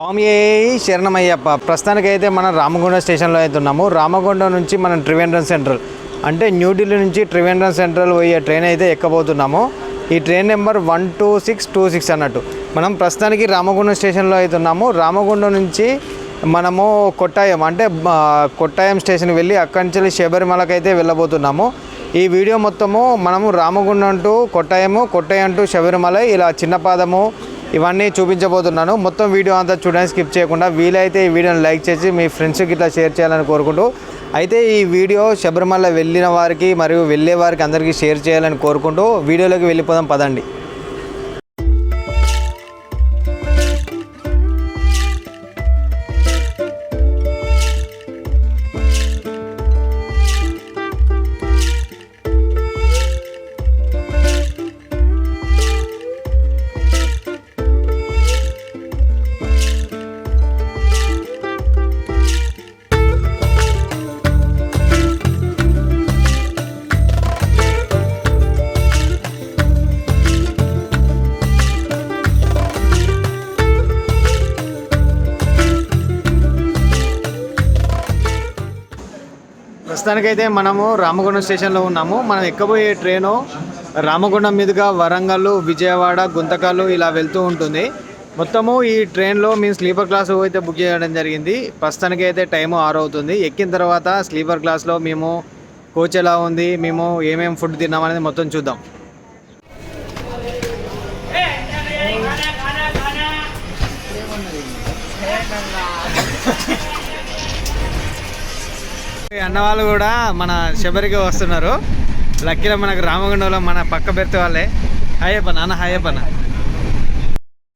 స్వామి శరణమయ్యప్ప. ప్రస్తుతానికైతే మనం రామగుండం స్టేషన్లో అయితే ఉన్నాము. రామగుండం నుంచి మనం త్రివేంద్రం సెంట్రల్ అంటే న్యూఢిల్లీ నుంచి త్రివేంద్రం సెంట్రల్ పోయే ట్రైన్ అయితే ఎక్కబోతున్నాము. ఈ ట్రైన్ నెంబర్ 12626 అన్నట్టు. మనం ప్రస్తుతానికి రామగుండం స్టేషన్లో అయితే ఉన్నాము. రామగుండం నుంచి మనము కొట్టాయం అంటే కొట్టాయం స్టేషన్కి వెళ్ళి అక్కడి నుంచి శబరిమలకి అయితే వెళ్ళబోతున్నాము. ఈ వీడియో మొత్తము మనము రామగుండం టు కొట్టాయం టు శబరిమల ఇలా చిన్న పాదము ఇవన్నీ చూపించబోతున్నాను. మొత్తం వీడియో అంతా చూడడానికి స్కిప్ చేయకుండా వీలైతే ఈ వీడియోని లైక్ చేసి మీ ఫ్రెండ్స్కి ఇట్లా షేర్ చేయాలని కోరుకుంటూ, అయితే ఈ వీడియో శబరిమల వెళ్ళిన వారికి మరియు వెళ్ళే వారికి అందరికీ షేర్ చేయాలని కోరుకుంటూ వీడియోలోకి వెళ్ళిపోదాం పదండి. ప్రస్తుతానికైతే మనము రామగుండం స్టేషన్లో ఉన్నాము. మనం ఎక్కబోయే ట్రైను రామగుండం మీదుగా వరంగల్, విజయవాడ, గుంతకల్ ఇలా వెళ్తూ ఉంటుంది. మొత్తము ఈ ట్రైన్లో మేము స్లీపర్ క్లాస్ అయితే బుక్ చేయడం జరిగింది. ప్రస్తుతానికి అయితే టైము 6 అవుతుంది. ఎక్కిన తర్వాత స్లీపర్ క్లాస్లో మేము కోచ్ ఎలా ఉంది, మేము ఏమేమి ఫుడ్ తిన్నామనేది మొత్తం చూద్దాం. అన్నవాళ్ళు కూడా మన శబరికి వస్తున్నారు. లక్కీలో మనకు రామగుండంలో మన పక్క బెర్త్ వాళ్ళే. హాయప్ప నాన్న, హాయప్ప.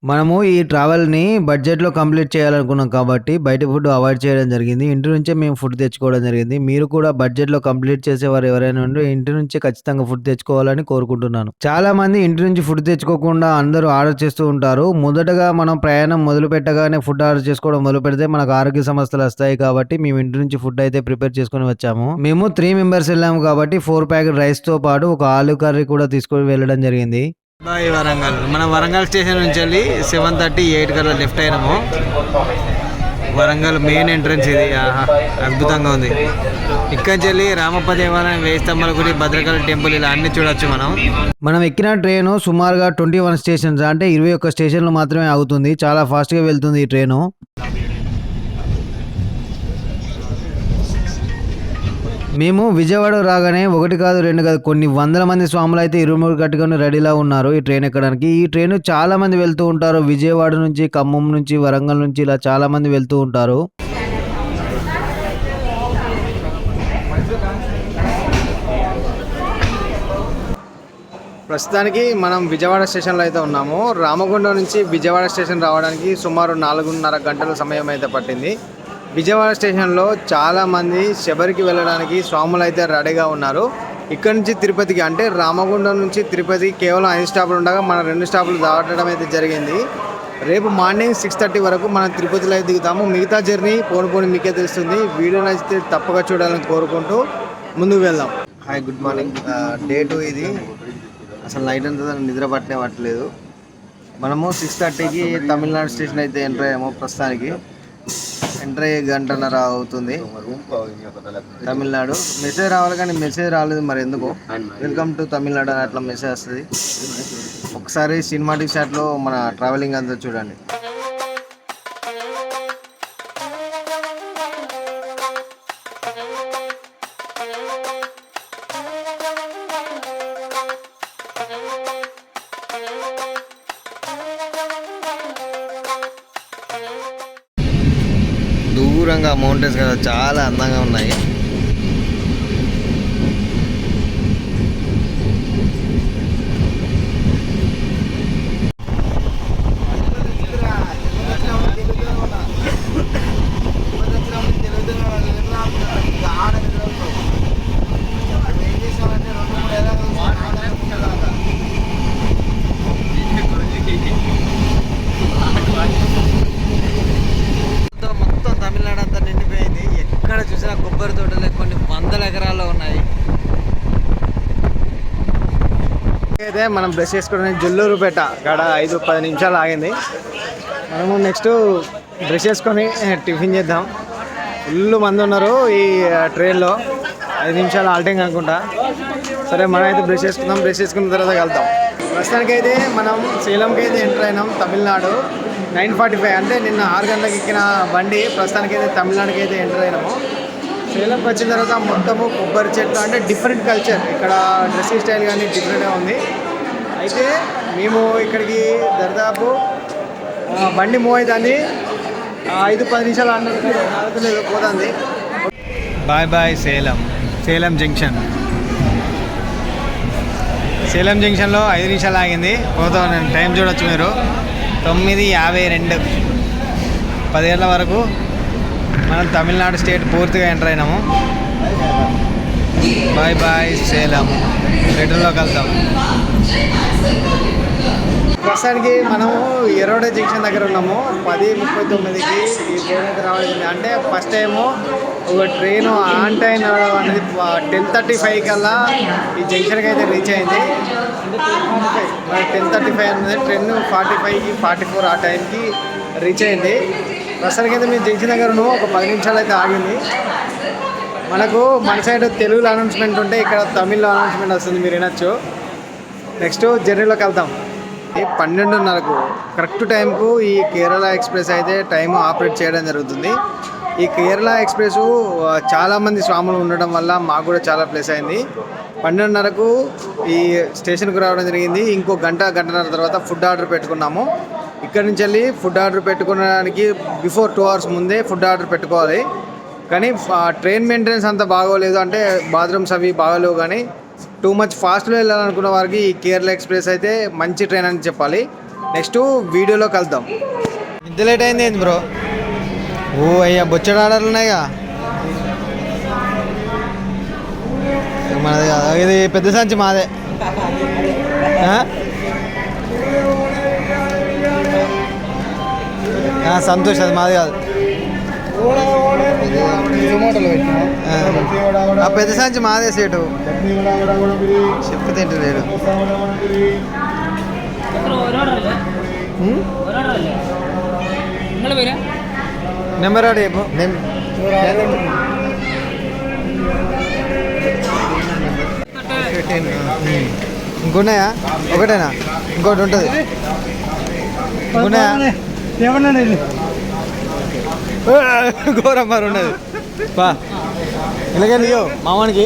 మనము ఈ ట్రావెల్ని బడ్జెట్లో కంప్లీట్ చేయాలనుకున్నాం కాబట్టి బయట ఫుడ్ అవాయిడ్ చేయడం జరిగింది. ఇంటి నుంచే మేము ఫుడ్ తెచ్చుకోవడం జరిగింది. మీరు కూడా బడ్జెట్లో కంప్లీట్ చేసేవారు ఎవరైనా ఉంటే ఇంటి నుంచి ఖచ్చితంగా ఫుడ్ తెచ్చుకోవాలని కోరుకుంటున్నాను. చాలా మంది ఇంటి నుంచి ఫుడ్ తెచ్చుకోకుండా అందరూ ఆర్డర్ చేస్తూ ఉంటారు. మొదటగా మనం ప్రయాణం మొదలు పెట్టగానే ఫుడ్ ఆర్డర్ చేసుకోవడం మొదలు పెడితే మనకు ఆరోగ్య సమస్యలు వస్తాయి కాబట్టి మేము ఇంటి నుంచి ఫుడ్ అయితే ప్రిపేర్ చేసుకుని వచ్చాము. మేము 3 మెంబర్స్ వెళ్ళాము కాబట్టి 4 ప్యాకెట్ రైస్తో పాటు ఒక ఆలు కర్రీ కూడా తీసుకొని వెళ్ళడం జరిగింది. వరంగల్ మన వరంగల్ స్టేషన్ నుంచి వెళ్ళి 7:30, 8 కల్లా లెఫ్ట్ అయినాము. వరంగల్ మెయిన్ ఎంట్రన్స్ ఇది. అద్భుతంగా ఉంది. ఇక్కడి నుంచి వెళ్ళి రామప్ప దేవాలయం, 1000 స్తంభాల గుడి, భద్రకాళి టెంపుల్ ఇలా అన్ని చూడొచ్చు. మనం ఎక్కిన ట్రైను సుమారుగా 21 స్టేషన్స్ అంటే 21 స్టేషన్లు మాత్రమే ఆగుతుంది. చాలా ఫాస్ట్గా వెళ్తుంది ఈ ట్రైను. మేము విజయవాడ రాగానే 1 కాదు 2 కాదు కొన్ని వందల మంది స్వాములు అయితే ఇరుమురు కట్టుకొని రెడీలా ఉన్నారు ఈ ట్రైన్ ఎక్కడానికి. ఈ ట్రైన్ చాలా మంది వెళ్తూ ఉంటారు. విజయవాడ నుంచి, ఖమ్మం నుంచి, వరంగల్ నుంచి ఇలా చాలా మంది వెళ్తూ ఉంటారు. ప్రస్తుతానికి మనం విజయవాడ స్టేషన్లో అయితే ఉన్నాము. రామగుండం నుంచి విజయవాడ స్టేషన్ రావడానికి సుమారు 4.5 గంటల సమయం అయితే పట్టింది. విజయవాడ స్టేషన్లో చాలామంది శబరికి వెళ్ళడానికి స్వాములు అయితే రెడీగా ఉన్నారు. ఇక్కడ నుంచి తిరుపతికి అంటే రామగుండం నుంచి తిరుపతి కేవలం 5 స్టాపులు ఉండగా మన 2 స్టాపులు దాటడం అయితే జరిగింది. రేపు మార్నింగ్ 6:30 వరకు మనం తిరుపతిలో అయితే దిగుతాము. మిగతా జర్నీ పోను మీకే తెలుస్తుంది. వీడియో నచ్చితే తప్పగా చూడాలని కోరుకుంటూ ముందుకు వెళ్దాం. Hi, good morning. డే 2 ఇది. అసలు నైట్ అంతా నిద్ర పట్టలేదు. మనము 6:30కి తమిళనాడు స్టేషన్ అయితే ఎంటర్ అయ్యాము. ప్రస్తుతానికి ఎంటర్ అయ్యే 1 గంటన్నర అవుతుంది. తమిళనాడు మెసేజ్ రావాలి కానీ మెసేజ్ రాలేదు మరి ఎందుకు. వెల్కమ్ టు తమిళనాడు అని అట్లా మెసేజ్ వస్తుంది. ఒకసారి సినిమాటిక్ షాట్లో మన ట్రావెలింగ్ అంతా చూడండి. దూరంగా మౌంటైన్స్ కదా చాలా అందంగా ఉన్నాయి. కొబ్బరి తోటలు కొన్ని వందల ఎకరాల్లో ఉన్నాయి. అయితే మనం బ్రష్ చేసుకోవడానికి జొల్లూరుపేట కాడ 5-10 నిమిషాలు ఆగింది. మనము నెక్స్ట్ బ్రష్ చేసుకొని టిఫిన్ చేద్దాం. ఫుల్ మంది ఉన్నారు ఈ ట్రైన్లో. 5 నిమిషాలు ఆల్టింగ్ అనుకుంటా. సరే మనం అయితే బ్రష్ చేసుకుందాం. బ్రష్ చేసుకున్న తర్వాత వెళ్తాం. ప్రస్తుతానికైతే మనం సేలంకి అయితే ఎంటర్ అయినాం. తమిళనాడు 9:45 అంటే నిన్న 6 గంటలకు ఎక్కిన బండి ప్రస్తుతానికైతే తమిళనాడుకి అయితే ఎంటర్ అయినాము. సేలంకి వచ్చిన తర్వాత మొత్తము కొబ్బరి చెట్లు అంటే డిఫరెంట్ కల్చర్. ఇక్కడ డ్రెస్సింగ్ స్టైల్ కానీ డిఫరెంట్గా ఉంది. అయితే మేము ఇక్కడికి దాదాపు బండి మూవ్ అవుతుంది. 5-10 నిమిషాలు అన్నది పోతుంది. Bye bye Salem. Salem junction. Salem జంక్షన్లో 5 నిమిషాలు ఆగింది. పోతాం. నేను టైం చూడొచ్చు మీరు. 9:52. 10 ఏళ్ళ వరకు మనం తమిళనాడు స్టేట్ పూర్తిగా ఎంటర్ అయినాము. Bye bye Salem. రిటర్న్లోకి వెళ్తాం. ప్రస్తుతానికి మనము ఎర్రోడ జంక్షన్ దగ్గర ఉన్నాము. 10:39కి ఈ ట్రైన్ అయితే రావాల్సింది. అంటే ఫస్ట్ టైము ఒక ట్రైన్ ఆన్ టైం అనేది 10:35 కల్లా ఈ జంక్షన్కి అయితే రీచ్ అయింది. 10:35 అనేది ట్రైన్ 45కి 44 ఆ టైంకి రీచ్ అయింది. ప్రస్తుతానికి అయితే మేము జంక్షన్ దగ్గర ఉన్నాము. ఒక 10 నిమిషాలు అయితే ఆగింది. మనకు మన సైడ్ తెలుగులో అనౌన్స్మెంట్ ఉంటే ఇక్కడ తమిళ్లో అనౌన్స్మెంట్ వస్తుంది. మీరు వినొచ్చు. నెక్స్ట్ జర్నీలోకి వెళ్తాం. 12:30కు కరెక్ట్ టైంకు ఈ కేరళ ఎక్స్ప్రెస్ అయితే టైం ఆపరేట్ చేయడం జరుగుతుంది. ఈ కేరళ ఎక్స్ప్రెస్ చాలామంది స్వాములు ఉండడం వల్ల మాకు కూడా చాలా ప్లస్ అయింది. 12:30కు ఈ స్టేషన్కు రావడం జరిగింది. ఇంకో గంటన్నర తర్వాత ఫుడ్ ఆర్డర్ పెట్టుకున్నాము. ఇక్కడి నుంచి వెళ్ళి ఫుడ్ ఆర్డర్ పెట్టుకోవడానికి బిఫోర్ 2 hours ముందే ఫుడ్ ఆర్డర్ పెట్టుకోవాలి. కానీ ట్రైన్ మెయింటెనెన్స్ అంత బాగోలేదు. అంటే బాత్రూమ్స్ అవి బాగోలేవు. కానీ టూ మచ్ ఫాస్ట్లో వెళ్ళాలనుకున్న వారికి ఈ కేరళ ఎక్స్ప్రెస్ అయితే మంచి ట్రైన్ అని చెప్పాలి. నెక్స్ట్ వీడియోలోకి వెళ్దాం. ఇంత లేట్ అయింది ఏంది బ్రో? ఓ అయ్యా బొచ్చడి ఆర్డర్లు ఉన్నాయిగా. మనది కాదు ఇది. పెద్ద సంచి మాదే. సంతోష్ అది మాది కాదు. ఆ పెద్ద సంచి మాదే. సేటు చెప్తే లేడు. నెంబర్ ఆడ చెప్పు. ఇంకున్నాయా? ఒకటేనా? ఇంకోటి ఉంటుంది. ఇంకున్నాయా? ఘోరం మరి ఉన్నది. బా ఇలాగే నీయో మామానికి.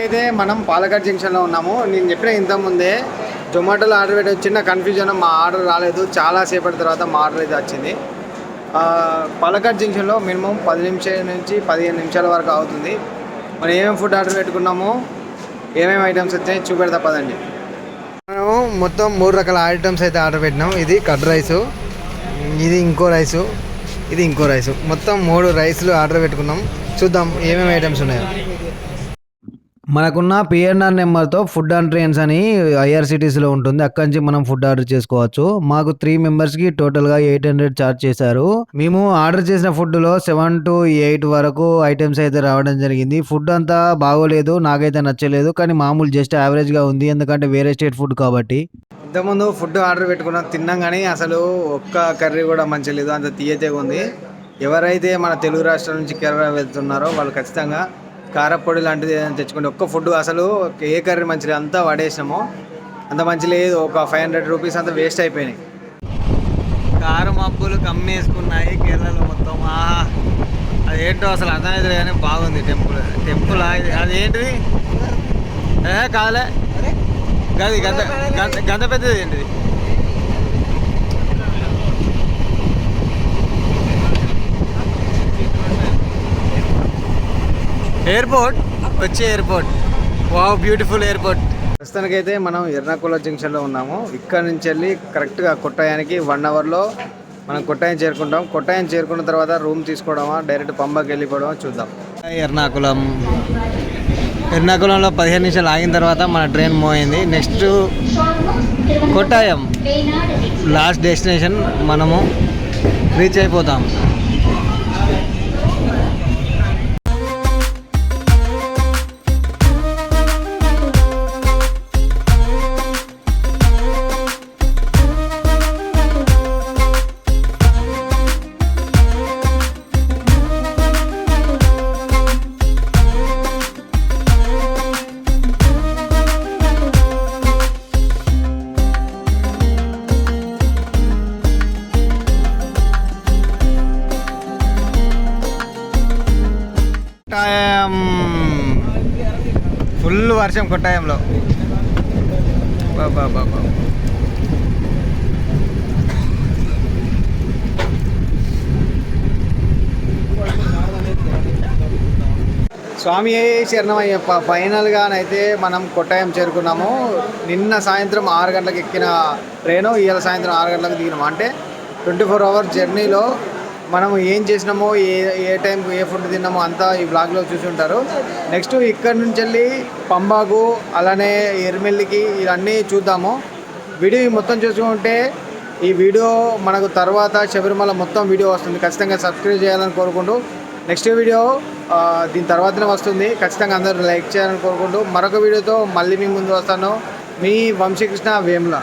అయితే మనం పాలకాడ్ జంక్షన్లో ఉన్నాము. నేను చెప్పిన ఇంతకుముందే జొమాటోలో ఆర్డర్ పెట్టి చిన్న కన్ఫ్యూజన్. మా ఆర్డర్ రాలేదు. చాలాసేపటి తర్వాత మా ఆర్డర్ అయితే వచ్చింది. పాలకాడ్ జంక్షన్లో మినిమం 10 నిమిషాల నుంచి 15 నిమిషాల వరకు అవుతుంది. మనం ఏమేమి ఫుడ్ ఆర్డర్ పెట్టుకున్నాము, ఏమేమి ఐటమ్స్ వచ్చాయి చూపెడతా పదండి. మనము మొత్తం 3 రకాల ఐటమ్స్ అయితే ఆర్డర్ పెట్టినాం. ఇది కర్డ్ రైసు, ఇది ఇంకో రైసు, ఇది ఇంకో రైసు. మొత్తం 3 రైస్లు ఆర్డర్ పెట్టుకున్నాం. చూద్దాం ఏమేమి ఐటమ్స్ ఉన్నాయో. మనకున్న పిఎన్ఆర్ నెంబర్తో ఫుడ్ అండ్ ట్రైన్స్ అని ఐఆర్సిటీసీలో ఉంటుంది. అక్కడి నుంచి మనం ఫుడ్ ఆర్డర్ చేసుకోవచ్చు. మాకు 3 మెంబర్స్కి టోటల్గా 800 ఛార్జ్ చేశారు. మేము ఆర్డర్ చేసిన ఫుడ్లో 7 to 8 వరకు ఐటమ్స్ అయితే రావడం జరిగింది. ఫుడ్ అంతా బాగోలేదు, నాకైతే నచ్చలేదు. కానీ మామూలు జస్ట్ యావరేజ్గా ఉంది, ఎందుకంటే వేరే స్టేట్ ఫుడ్ కాబట్టి. ఇంతకుముందు ఫుడ్ ఆర్డర్ పెట్టుకున్నాం, తిన్నాం. కానీ అసలు ఒక్క కర్రీ కూడా మంచిగా లేదు, అంత తీయతేగా ఉంది. ఎవరైతే మన తెలుగు రాష్ట్రాల నుంచి కేరళ వెళ్తున్నారో వాళ్ళు ఖచ్చితంగా కారపొడి లాంటిది ఏదైనా తెచ్చుకోండి. ఒక్క ఫుడ్ అసలు ఏ కర్రీ మంచిగా అంతా పడేసినాము. అంత మంచి లేదు. ఒక 500 రూపీస్ అంతా వేస్ట్ అయిపోయినాయి. కారు మబ్బులు కమ్మేసుకున్నాయి కేరళలో మొత్తం. అదేంటో అసలు అర్థమైతే కానీ బాగుంది. టెంపుల్ అదేంటిది? కాదులే, గది గంత పెద్దది ఏంటిది? ఎయిర్పోర్ట్. వచ్చే ఎయిర్పోర్ట్. Wow, beautiful airport. ప్రస్తుతానికైతే మనం ఎర్నాకుళం జంక్షన్లో ఉన్నాము. ఇక్కడ నుంచి వెళ్ళి కరెక్ట్గా కొట్టాయానికి 1 అవర్లో మనం కొట్టాయం చేరుకుంటాం. కొట్టాయం చేరుకున్న తర్వాత రూమ్ తీసుకోవడమా డైరెక్ట్ పంబకి వెళ్ళిపోవడమా చూద్దాం. ఎర్నాకుళంలో 15 నిమిషాలు ఆగిన తర్వాత మన ట్రైన్ మూవ్ అయింది. నెక్స్ట్ కొట్టాయం లాస్ట్ డెస్టినేషన్ మనము రీచ్ అయిపోతాం. వర్షం కొట్టాయంలో. బాబా బాబా స్వామి శరణమయ్యప్ప. ఫైనల్గానైతే మనం కొట్టాయం చేరుకున్నాము. నిన్న సాయంత్రం 6 గంటలకు ఎక్కిన ట్రైను ఇవాళ సాయంత్రం 6 గంటలకు దిగినాము. అంటే 24 అవర్స్ జర్నీలో మనం ఏం చేసినామో, ఏ టైంకి ఏ ఫుడ్ తిన్నామో అంతా ఈ బ్లాగ్లో చూసి ఉంటారు. నెక్స్ట్ ఇక్కడ నుంచి వెళ్ళి పంబాకు అలానే ఎర్మెల్లికి ఇవన్నీ చూద్దాము. వీడియో మొత్తం చూసుకుంటే ఈ వీడియో మనకు తర్వాత శబరిమల మొత్తం వీడియో వస్తుంది. ఖచ్చితంగా సబ్స్క్రైబ్ చేయాలని కోరుకుంటూ నెక్స్ట్ వీడియో దీని తర్వాతనే వస్తుంది. ఖచ్చితంగా అందరూ లైక్ చేయాలని కోరుకుంటూ మరొక వీడియోతో మళ్ళీ మీ ముందు వస్తాను. మీ వంశీకృష్ణ వేముల.